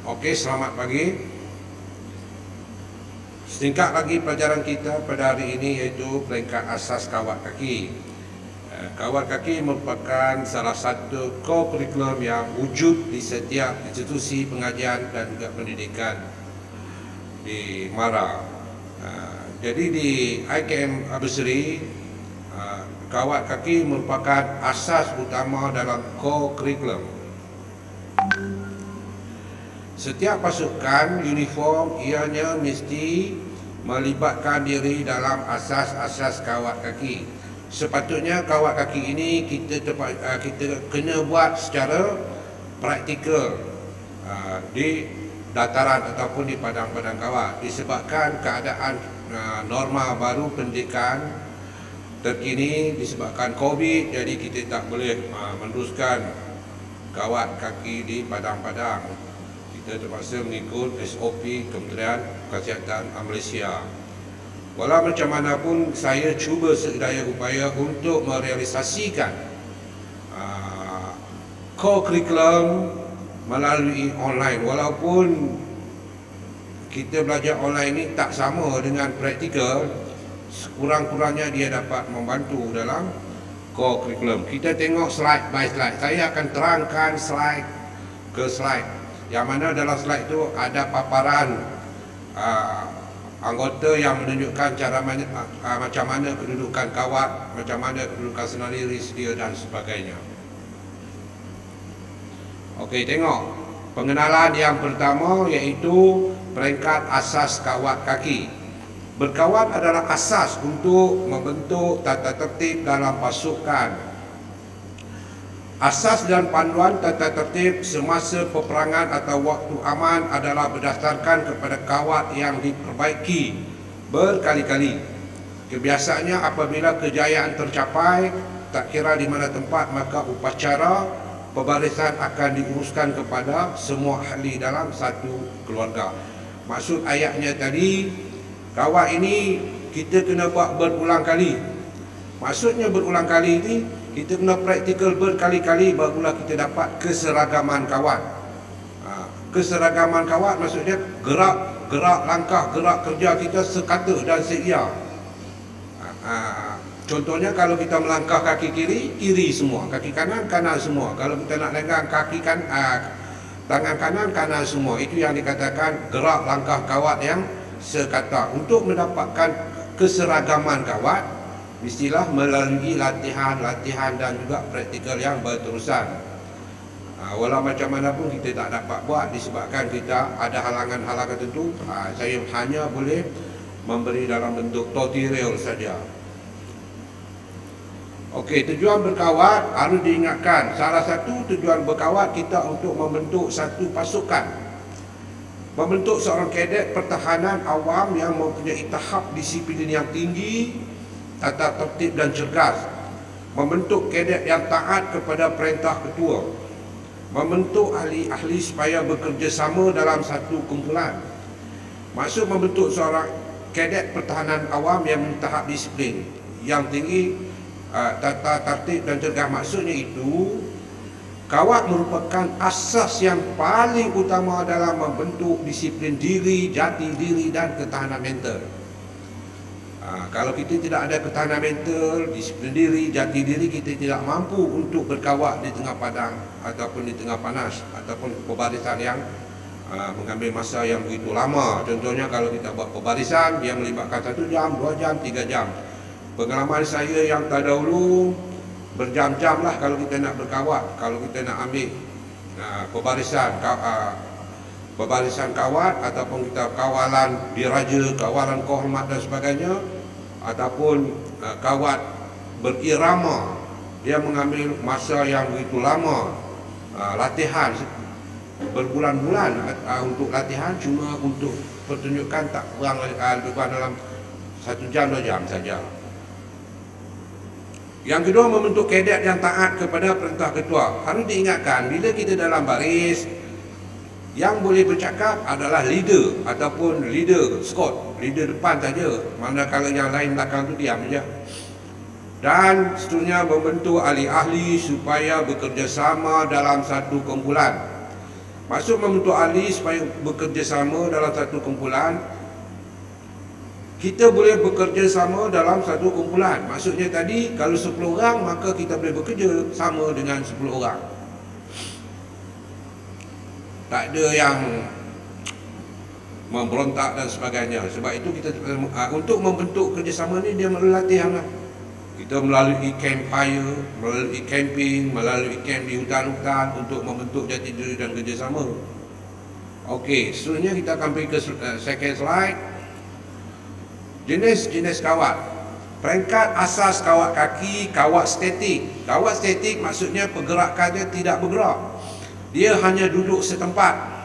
Okey, selamat pagi. Setingkat lagi pelajaran kita pada hari ini iaitu peringkat asas kawat kaki. Kawat kaki merupakan salah satu core curriculum yang wujud di setiap institusi pengajian dan juga pendidikan di Mara. Jadi di IKM Abusri, kawat kaki merupakan asas utama dalam core curriculum. Setiap pasukan uniform ianya mesti melibatkan diri dalam asas-asas kawat kaki. Sepatutnya kawat kaki ini kita kena buat secara praktikal di dataran ataupun di padang-padang kawat, disebabkan keadaan norma baru pendidikan terkini disebabkan COVID. Jadi kita tak boleh meneruskan kawat kaki di padang-padang. Kita terpaksa mengikut SOP Kementerian Kesihatan Malaysia. Walau macam mana pun, saya cuba sedaya upaya untuk merealisasikan core curriculum melalui online. Walaupun kita belajar online ini tak sama dengan praktikal, sekurang-kurangnya dia dapat membantu dalam core curriculum. Kita tengok slide by slide. Saya akan terangkan slide ke slide, yang mana dalam slide itu ada paparan anggota yang menunjukkan macam mana kedudukan kawat, macam mana kedudukan senari dia dan sebagainya. Okey, tengok pengenalan yang pertama iaitu peringkat asas kawat kaki. Berkawat adalah asas untuk membentuk tata tertib dalam pasukan. Asas dan panduan tata tertib semasa peperangan atau waktu aman adalah berdasarkan kepada kawat yang diperbaiki berkali-kali. Kebiasaannya apabila kejayaan tercapai, tak kira di mana tempat, maka upacara pembarisan akan diuruskan kepada semua ahli dalam satu keluarga. Maksud ayatnya tadi, kawat ini kita kena buat berulang kali. Maksudnya berulang kali ini, kita kena praktikal berkali-kali barulah kita dapat keseragaman kawat. Keseragaman kawat maksudnya gerak langkah, gerak kerja kita sekata dan seia. Contohnya kalau kita melangkah kaki kiri, kiri semua, kaki kanan, kanan semua. Kalau kita nak pegang tangan kanan, kanan semua. Itu yang dikatakan gerak langkah kawat yang sekata. Untuk mendapatkan keseragaman kawat, mestilah melalui latihan dan juga praktikal yang berterusan. Walau macam mana pun kita tak dapat buat disebabkan kita ada halangan-halangan tertentu. Saya hanya boleh memberi dalam bentuk tutorial saja. Okey, tujuan berkawat harus diingatkan. Salah satu tujuan berkawat kita untuk membentuk satu pasukan, membentuk seorang kadet pertahanan awam yang mempunyai tahap disiplin yang tinggi, tata tertib dan cergas, membentuk kadet yang taat kepada perintah ketua, membentuk ahli-ahli supaya bekerjasama dalam satu kumpulan. Maksud membentuk seorang kadet pertahanan awam yang tahap disiplin yang tinggi, tata tertib dan cergas. Maksudnya itu, kawat merupakan asas yang paling utama dalam membentuk disiplin diri, jati diri dan ketahanan mental. Kalau kita tidak ada ketahanan mental, disiplin diri, jati diri, kita tidak mampu untuk berkawat di tengah padang ataupun di tengah panas ataupun pembarisan yang mengambil masa yang begitu lama. Contohnya kalau kita buat pembarisan, dia melibatkan 1 jam, 2 jam, 3 jam. Pengalaman saya yang terdahulu, berjam-jam lah kalau kita nak berkawat. Kalau kita nak ambil pembarisan kawat ataupun kita kawalan diraja, kawalan kehormat dan sebagainya, ataupun kawat berirama, dia mengambil masa yang begitu lama. Latihan berbulan-bulan untuk latihan, cuma untuk pertunjukan tak kurang lebih kurang dalam 1 jam 2 jam saja. Yang kedua, membentuk kadet yang taat kepada perintah ketua. Harus diingatkan, bila kita dalam baris, yang boleh bercakap adalah leader ataupun leader squad, leader depan saja, manakala yang lain belakang tu diam saja. Dan seterusnya membentuk ahli-ahli supaya bekerjasama dalam satu kumpulan. Maksud membentuk ahli supaya bekerjasama dalam satu kumpulan. Kita boleh bekerja sama dalam satu kumpulan. Maksudnya tadi, kalau 10 orang, maka kita boleh bekerja sama dengan 10 orang. Tak ada yang memberontak dan sebagainya. Sebab itu kita untuk membentuk kerjasama ni, dia melalui latihan lah. Kita melalui campfire, melalui camping, melalui camp di hutan-hutan untuk membentuk jati diri dan kerjasama. Okey, seterusnya kita akan pergi ke second slide. Jenis-jenis kawat. Peringkat asas kawat kaki, kawat statik. Kawat statik maksudnya pergerakannya tidak bergerak. Dia hanya duduk setempat.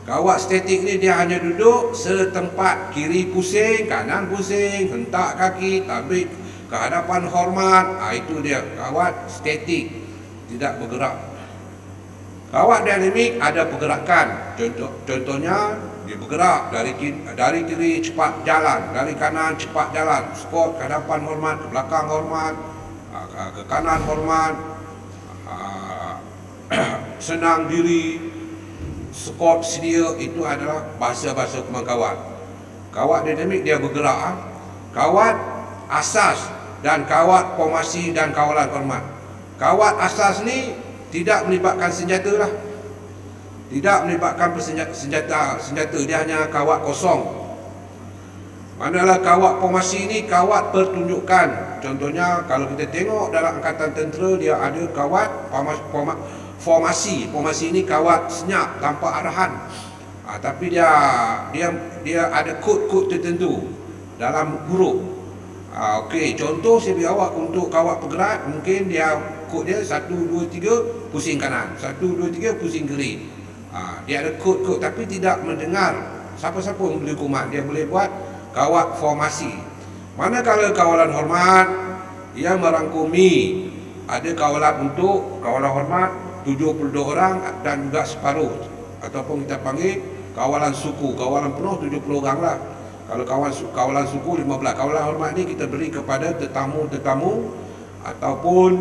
Kawat statik ni dia hanya duduk setempat. Kiri pusing, kanan pusing, hentak kaki, tabik ke hadapan hormat. Itu dia kawat statik, tidak bergerak. Kawat dinamik ada pergerakan. Contohnya dia bergerak dari kiri cepat jalan, dari kanan cepat jalan, skot ke hadapan hormat, ke belakang hormat, ke kanan hormat, senang diri, skot sedia. Itu adalah bahasa-bahasa pemangkawat. Kawat dinamik dia bergerak. Kawat asas dan kawat formasi dan kawalan hormat. Kawat asas ni tidak melibatkan senjata lah. Tidak melibatkan senjata. Dia hanya kawat kosong. Manakala kawat formasi ni kawat pertunjukan. Contohnya kalau kita tengok dalam angkatan tentera, dia ada kawat formasi. Formasi ni kawat senyap tanpa arahan. Tapi dia ada kod-kod tertentu dalam huruf. Okey, contoh saya beri awak untuk kawat pergerak, mungkin kod dia 1 2 3 pusing kanan, 1 2 3 pusing kiri. Dia ada kod-kod, tapi tidak mendengar siapa-siapa yang boleh kumat. Dia boleh buat kawat formasi. Manakala kawalan hormat, ia merangkumi. Ada kawalan untuk kawalan hormat 72 orang dan juga separuh, ataupun kita panggil kawalan suku. Kawalan penuh 70 orang lah. Kalau kawalan suku 15. Kawalan hormat ni kita beri kepada tetamu-tetamu ataupun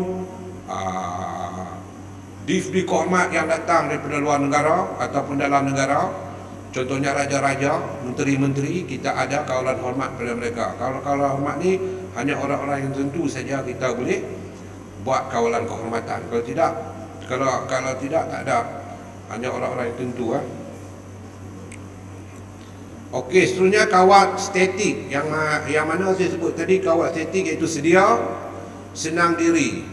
divdi kehormat yang datang daripada luar negara ataupun dalam negara. Contohnya raja-raja, menteri-menteri, kita ada kawalan hormat pada mereka. Kalau kawalan hormat ni hanya orang-orang yang tentu saja kita boleh buat kawalan kehormatan. Kalau tidak tak ada, hanya orang-orang yang tentu. Okey, seterusnya kawat statik. Yang mana saya sebut tadi, kawat statik iaitu sedia, senang diri.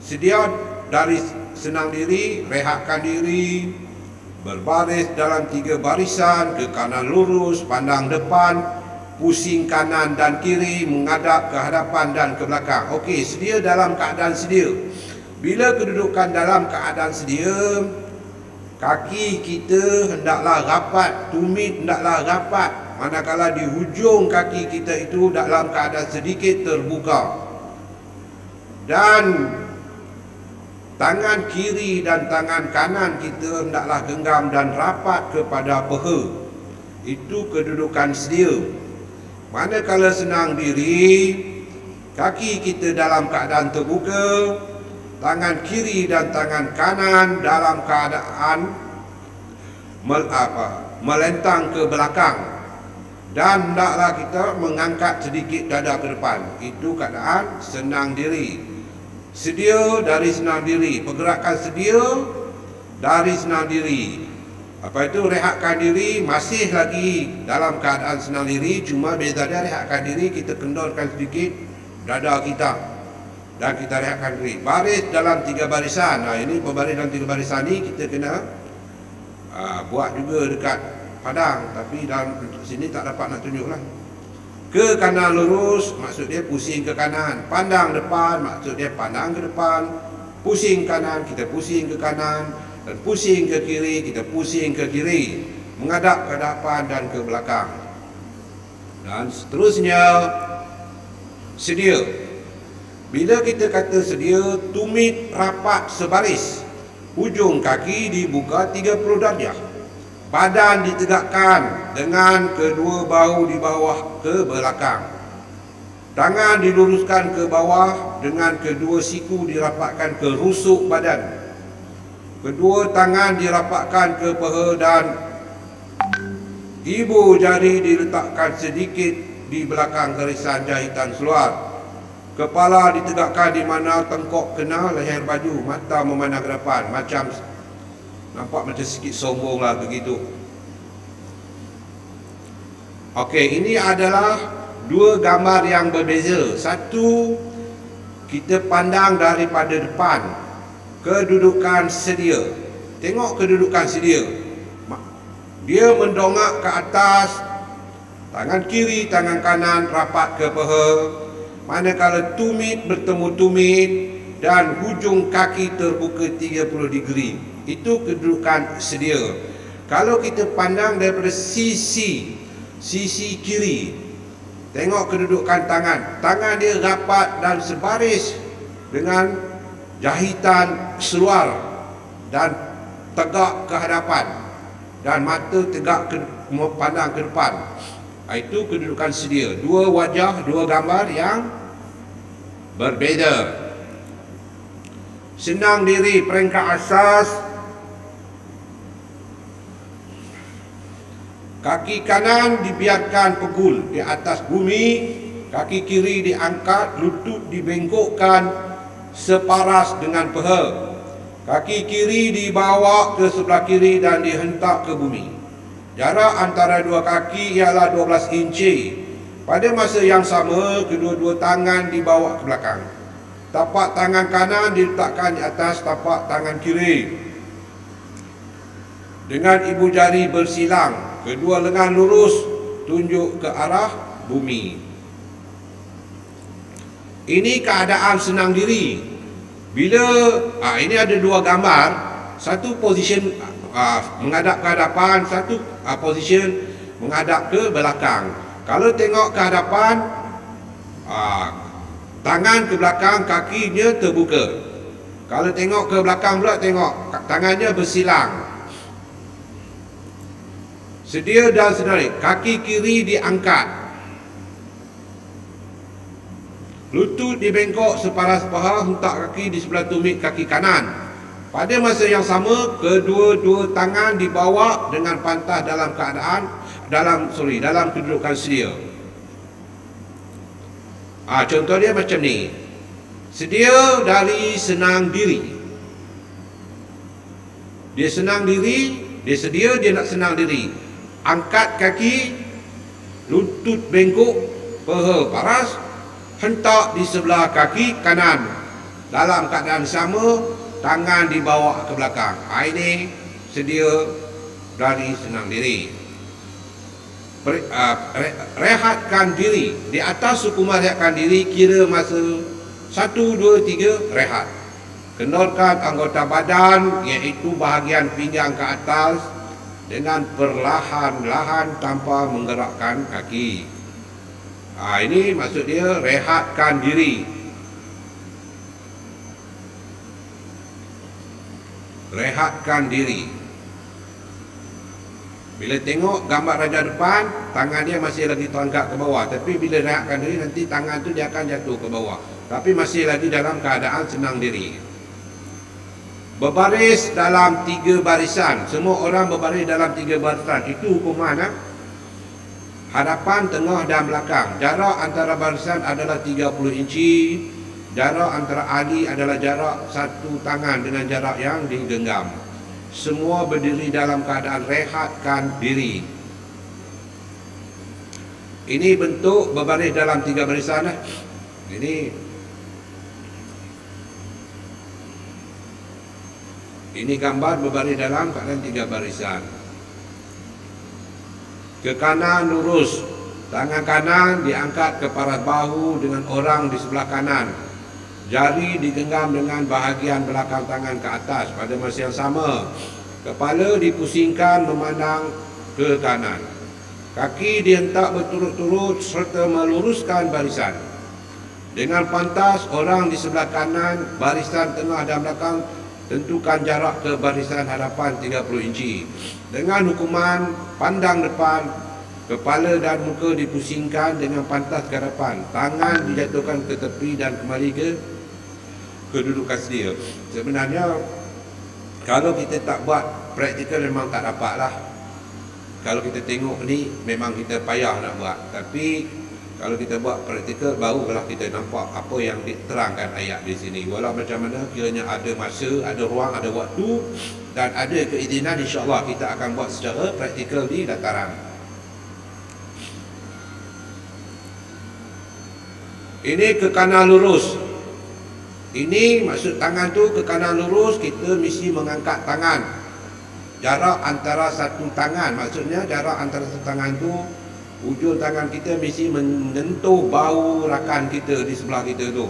Sedia dari senang diri, rehatkan diri, berbaris dalam 3 barisan, ke kanan lurus, pandang depan, pusing kanan dan kiri, menghadap ke hadapan dan ke belakang. Okey, sedia dalam keadaan sedia. Bila kedudukan dalam keadaan sedia, kaki kita hendaklah rapat, tumit hendaklah rapat. Manakala di hujung kaki kita itu dalam keadaan sedikit terbuka. Dan tangan kiri dan tangan kanan kita hendaklah genggam dan rapat kepada peha. Itu kedudukan sedia. Manakala senang diri, kaki kita dalam keadaan terbuka, tangan kiri dan tangan kanan dalam keadaan melentang ke belakang, dan hendaklah kita mengangkat sedikit dada ke depan. Itu keadaan senang diri. Sedia dari senang diri, pergerakan sedia dari senang diri. Apa itu rehatkan diri, masih lagi dalam keadaan senang diri, cuma beza dia rehatkan diri, kita kendorkan sedikit dada kita dan kita rehatkan diri. Baris dalam 3 barisan. Ini berbaris dalam 3 barisan ni kita kena buat juga dekat padang, tapi dalam sini tak dapat nak tunjuklah. Ke kanan lurus, maksud dia pusing ke kanan. Pandang depan, maksud dia pandang ke depan. Pusing kanan, kita pusing ke kanan. Dan pusing ke kiri, kita pusing ke kiri. Menghadap ke depan dan ke belakang. Dan seterusnya, sedia. Bila kita kata sedia, tumit rapat sebaris. Hujung kaki dibuka 30 darjah. Badan ditegakkan dengan kedua bahu di bawah ke belakang. Tangan diluruskan ke bawah dengan kedua siku dirapatkan ke rusuk badan. Kedua tangan dirapatkan ke peha dan ibu jari diletakkan sedikit di belakang garisan jahitan seluar. Kepala ditegakkan di mana tengkok kena leher baju, mata memandang ke depan. Macam nampak macam sikit sombong lah begitu. Okey, ini adalah dua gambar yang berbeza. Satu, kita pandang daripada depan, kedudukan sedia. Tengok kedudukan sedia. Dia mendongak ke atas, tangan kiri, tangan kanan rapat ke peha. Manakala tumit bertemu tumit dan hujung kaki terbuka 30 degree. Itu kedudukan sedia. Kalau kita pandang daripada sisi kiri, tengok kedudukan tangan. Tangan dia rapat dan sebaris dengan jahitan seluar dan tegak ke hadapan, dan mata tegak pandang ke depan. Itu kedudukan sedia. Dua wajah, dua gambar yang berbeza. Senang diri peringkat asas. Kaki kanan dibiarkan pegul di atas bumi, kaki kiri diangkat, lutut dibengkokkan separas dengan peha. Kaki kiri dibawa ke sebelah kiri dan dihentak ke bumi. Jarak antara dua kaki ialah 12 inci. Pada masa yang sama, kedua-dua tangan dibawa ke belakang. Tapak tangan kanan diletakkan di atas tapak tangan kiri. Dengan ibu jari bersilang, kedua lengan lurus tunjuk ke arah bumi. Ini keadaan senang diri. Bila ini ada dua gambar, satu position menghadap ke hadapan, satu position menghadap ke belakang. Kalau tengok ke hadapan, tangan ke belakang, kakinya terbuka. Kalau tengok ke belakang pula, tengok tangannya bersilang. Sedia dan senarik. Kaki kiri diangkat, lutut dibengkok separas paha, hentak kaki di sebelah tumit kaki kanan. Pada masa yang sama, kedua-dua tangan dibawa dengan pantas dalam keadaan dalam kedudukan sedia. Contoh dia macam ni. Sedia dari senang diri. Dia senang diri, dia sedia, dia nak senang diri. Angkat kaki, lutut bengkok, peha paras, hentak di sebelah kaki kanan. Dalam keadaan sama, tangan dibawa ke belakang. Ini sedia dari senang diri. Rehatkan diri. Di atas hukuman rehatkan diri, kira masa 1, 2, 3, rehat. Kendorkan anggota badan, iaitu bahagian pinggang ke atas, dengan perlahan-lahan tanpa menggerakkan kaki. Ini maksud dia rehatkan diri. Rehatkan diri. Bila tengok gambar raja depan, tangan dia masih lagi terangkat ke bawah. Tapi bila rehatkan diri, nanti tangan tu dia akan jatuh ke bawah. Tapi masih lagi dalam keadaan senang diri. Berbaris dalam 3 barisan. Semua orang berbaris dalam 3 barisan. Itu hukuman. Hadapan, tengah dan belakang. Jarak antara barisan adalah 30 inci. Jarak antara ahli adalah jarak satu tangan dengan jarak yang digenggam. Semua berdiri dalam keadaan rehatkan diri. Ini bentuk berbaris dalam 3 barisan. Ini gambar berbaris dalam keadaan 3 barisan. Ke kanan lurus. Tangan kanan diangkat ke paras bahu dengan orang di sebelah kanan. Jari digenggam dengan bahagian belakang tangan ke atas. Pada masa yang sama, kepala dipusingkan memandang ke kanan. Kaki dihentak berturut-turut serta meluruskan barisan. Dengan pantas, orang di sebelah kanan, barisan tengah dan belakang, tentukan jarak ke barisan hadapan 30 inci. Dengan hukuman pandang depan, kepala dan muka dipusingkan dengan pantas ke hadapan. Tangan dijatuhkan ke tepi dan kembali ke kedudukan sedia. Sebenarnya Kalau kita tak buat praktikal memang tak dapat lah. Kalau kita tengok ni memang kita payah nak buat. Tapi kalau kita buat praktikal barulah kita nampak apa yang diterangkan ayat di sini. Walau macam mana kiranya ada masa, ada ruang, ada waktu dan ada keizinan, insya-Allah kita akan buat secara praktikal di dataran. Ini ke kanan lurus. Ini maksud tangan tu ke kanan lurus, kita mesti mengangkat tangan. Jarak antara satu tangan, maksudnya jarak antara satu tangan tu, ujung tangan kita mesti menyentuh bahu rakan kita di sebelah kita tu.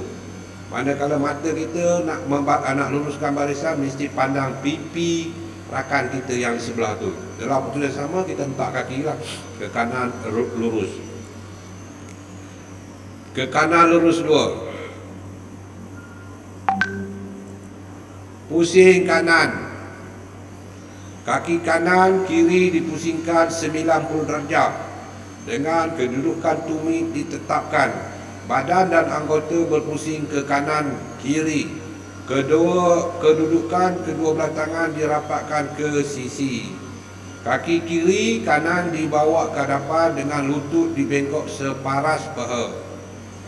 Manakala mata kita nak luruskan barisan, mesti pandang pipi rakan kita yang di sebelah tu. Dalam waktu yang sama kita hentak kaki lah ke kanan lurus. Ke kanan lurus 2. Pusing kanan. Kaki kanan kiri dipusingkan 90 darjah dengan kedudukan tumit ditetapkan. Badan dan anggota berpusing ke kanan kiri. Kedudukan kedua belah tangan dirapatkan ke sisi. Kaki kiri kanan dibawa ke hadapan dengan lutut dibengkok separas paha.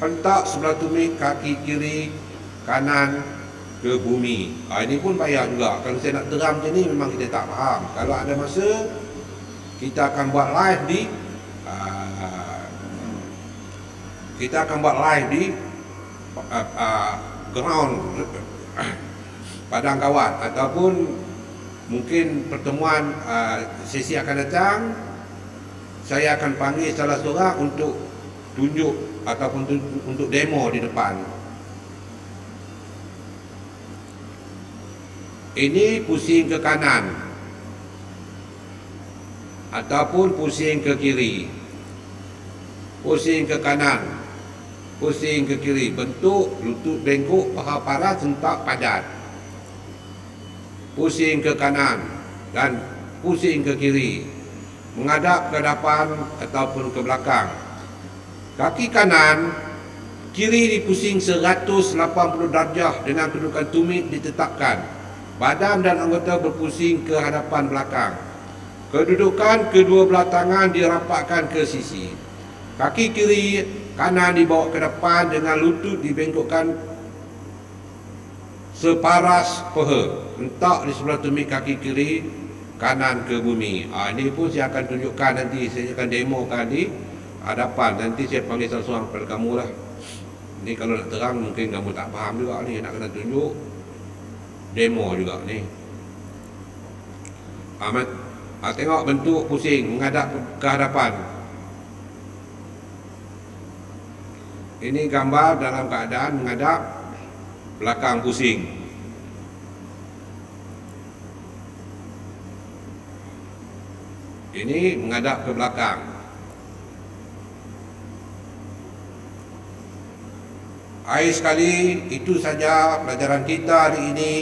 Hentak sebelah tumit kaki kiri kanan ke bumi. Ini pun payah juga. Kalau saya nak terang macam ni memang kita tak faham. Kalau ada masa kita akan buat live di ground padang kawat, ataupun mungkin pertemuan sesi akan datang. Saya akan panggil salah seorang untuk tunjuk ataupun untuk demo di depan. Ini pusing ke kanan ataupun pusing ke kiri. Pusing ke kanan, pusing ke kiri, bentuk lutut bengkok, paha paras, hentak padat. Pusing ke kanan dan pusing ke kiri, menghadap ke depan ataupun ke belakang. Kaki kanan kiri dipusing 180 darjah dengan kedudukan tumit ditetapkan. Badan dan anggota berpusing ke hadapan belakang. Kedudukan kedua belah tangan dirapatkan ke sisi. Kaki kiri kanan dibawa ke depan dengan lutut dibengkokkan separas paha. Hentak di sebelah tumit kaki kiri kanan ke bumi. Ini pun saya akan tunjukkan nanti, saya akan demokan di hadapan. Nanti saya panggil seorang kepada kamu lah. Ni kalau nak terang mungkin kamu tak faham juga ni, nak kena tunjuk demo juga ni. Ahmad, tengok bentuk pusing menghadap ke hadapan. Ini gambar dalam keadaan menghadap belakang pusing. Ini menghadap ke belakang. Akhir sekali, itu saja pelajaran kita hari ini.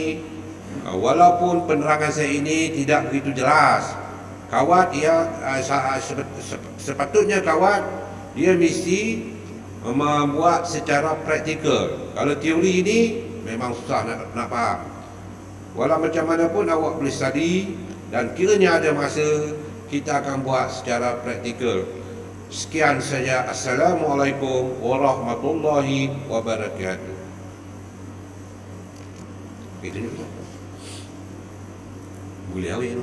Walaupun penerangan saya ini tidak begitu jelas, kawat sepatutnya kawat dia mesti membuat secara praktikal. Kalau teori ini memang susah nak faham. Walau macam mana pun awak boleh study, dan kiranya ada masa kita akan buat secara praktikal. Sekian saja. Assalamualaikum warahmatullahi wabarakatuh. Itu boleh awak